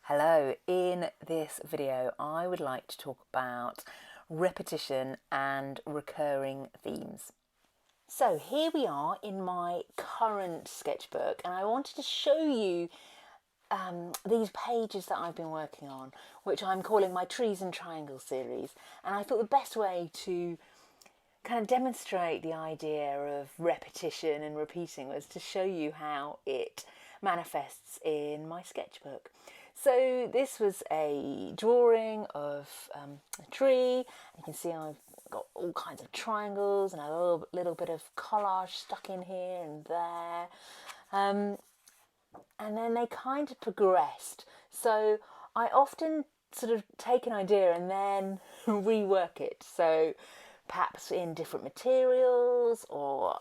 Hello, in this video I would like to talk about repetition and recurring themes. So here we are in my current sketchbook and I wanted to show you these pages that I've been working on, which I'm calling my Trees and Triangles series, and I thought the best way to kind of demonstrate the idea of repetition and repeating was to show you how it manifests in my sketchbook. So this was a drawing of a tree. You can see I've got all kinds of triangles and a little bit of collage stuck in here and there. And then they kind of progressed. So I often sort of take an idea and then rework it. So perhaps in different materials or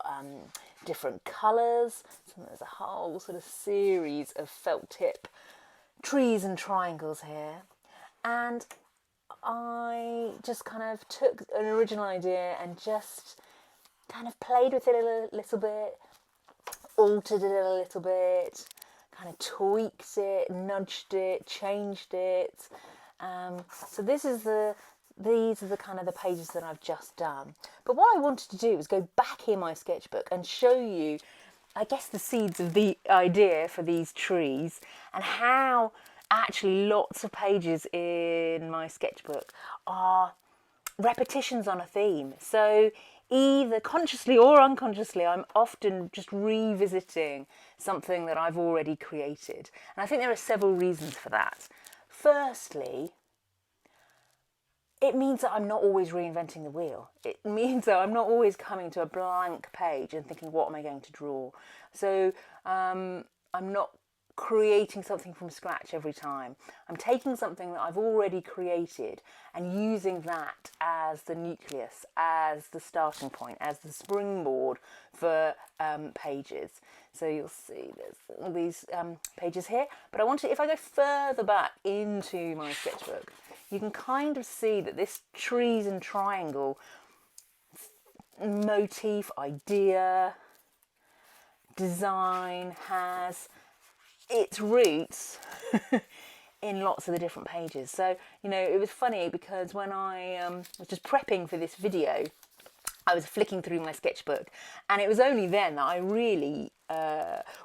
different colours. So there's a whole sort of series of felt tip trees and triangles here, and I just kind of took an original idea and just kind of played with it a little bit, altered it a little bit, kind of tweaked it, nudged it, changed it. So these are the kind of the pages that I've just done. But what I wanted to do was go back in my sketchbook and show you, I guess, the seeds of the idea for these trees and how actually lots of pages in my sketchbook are repetitions on a theme. So either consciously or unconsciously, I'm often just revisiting something that I've already created. And I think there are several reasons for that. Firstly, it means that I'm not always reinventing the wheel. It means that I'm not always coming to a blank page and thinking, what am I going to draw? So I'm not creating something from scratch every time. I'm taking something that I've already created and using that as the nucleus, as the starting point, as the springboard for pages. So you'll see there's all these pages here, but I want to, if I go further back into my sketchbook, you can kind of see that this trees and triangle motif, idea, design has its roots in lots of the different pages. So, you know, it was funny because when I was just prepping for this video, I was flicking through my sketchbook, and it was only then that I really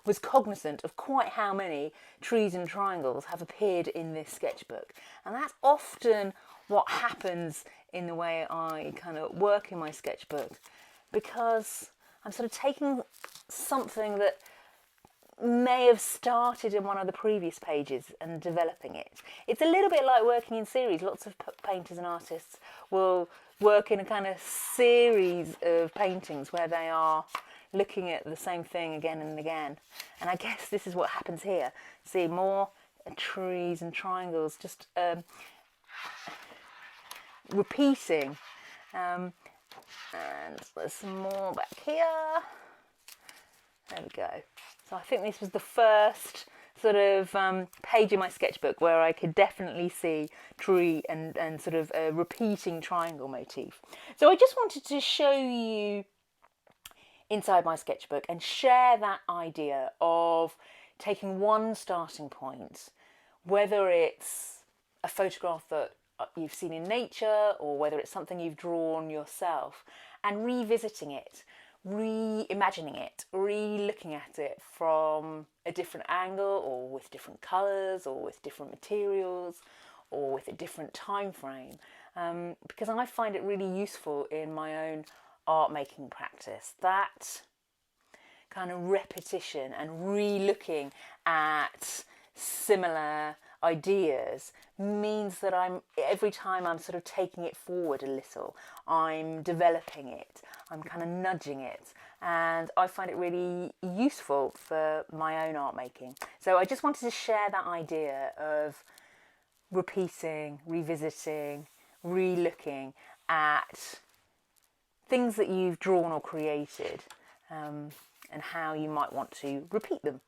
was cognizant of quite how many trees and triangles have appeared in this sketchbook. And that's often what happens in the way I kind of work in my sketchbook, because I'm sort of taking something that may have started in one of the previous pages and developing it. It's a little bit like working in series. Lots of painters and artists will work in a kind of series of paintings where they are looking at the same thing again and again. And I guess this is what happens here. See more trees and triangles just repeating. And there's some more back here. There we go. So I think this was the first sort of page in my sketchbook where I could definitely see tree and sort of a repeating triangle motif. So I just wanted to show you inside my sketchbook and share that idea of taking one starting point, whether it's a photograph that you've seen in nature or whether it's something you've drawn yourself, and revisiting it, reimagining it, re-looking at it from a different angle or with different colours or with different materials or with a different time frame, because I find it really useful in my own art making practice. That kind of repetition and re-looking at similar ideas means that every time I'm sort of taking it forward a little, I'm developing it, I'm kind of nudging it, and I find it really useful for my own art making. So I just wanted to share that idea of repeating, revisiting, re-looking at things that you've drawn or created, and how you might want to repeat them.